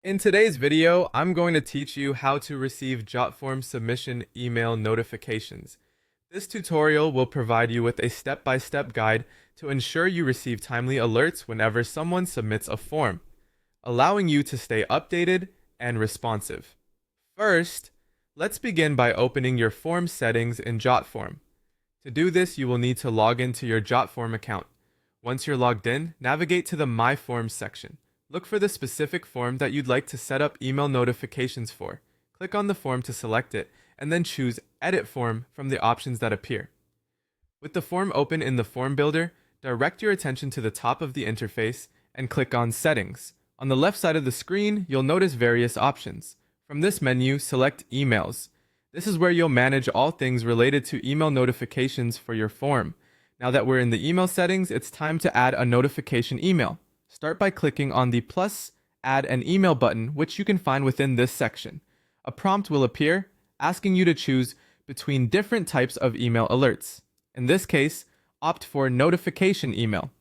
In today's video, I'm going to teach you how to receive Jotform submission email notifications. This tutorial will provide you with a step-by-step guide to ensure you receive timely alerts whenever someone submits a form, allowing you to stay updated and responsive. First, let's begin by opening your form settings in Jotform. To do this, you will need to log into your Jotform account. Once you're logged in, navigate to the My Forms section. Look for the specific form that you'd like to set up email notifications for. Click on the form to select it, and then choose Edit Form from the options that appear. With the form open in the Form Builder, direct your attention to the top of the interface and click on Settings. On the left side of the screen, you'll notice various options. From this menu, select Emails. This is where you'll manage all things related to email notifications for your form. Now that we're in the email settings, it's time to add a notification email. Start by clicking on the plus Add an Email button, which you can find within this section. A prompt will appear asking you to choose between different types of email alerts. In this case, opt for notification email.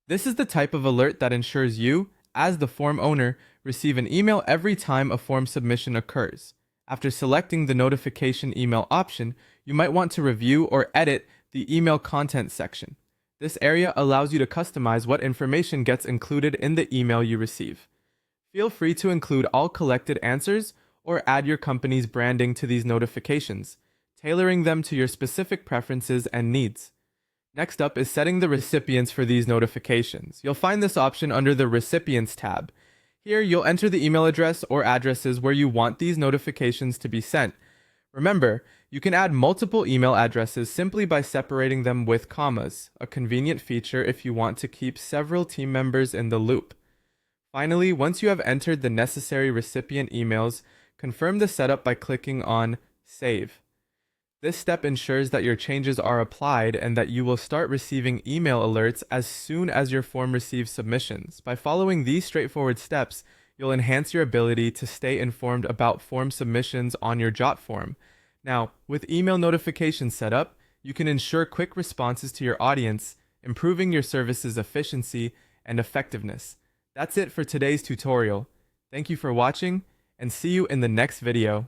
This is the type of alert that ensures you, as the form owner, receive an email every time a form submission occurs. After selecting the notification email option, you might want to review or edit the email content section. This area allows you to customize what information gets included in the email you receive. Feel free to include all collected answers or add your company's branding to these notifications, tailoring them to your specific preferences and needs. Next up is setting the recipients for these notifications. You'll find this option under the Recipients tab. Here, you'll enter the email address or addresses where you want these notifications to be sent. Remember, you can add multiple email addresses simply by separating them with commas, a convenient feature if you want to keep several team members in the loop. Finally, once you have entered the necessary recipient emails, confirm the setup by clicking on Save. This step ensures that your changes are applied and that you will start receiving email alerts as soon as your form receives submissions. By following these straightforward steps, you'll enhance your ability to stay informed about form submissions on your Jotform. Now, with email notifications set up, you can ensure quick responses to your audience, improving your service's efficiency and effectiveness. That's it for today's tutorial. Thank you for watching, and see you in the next video.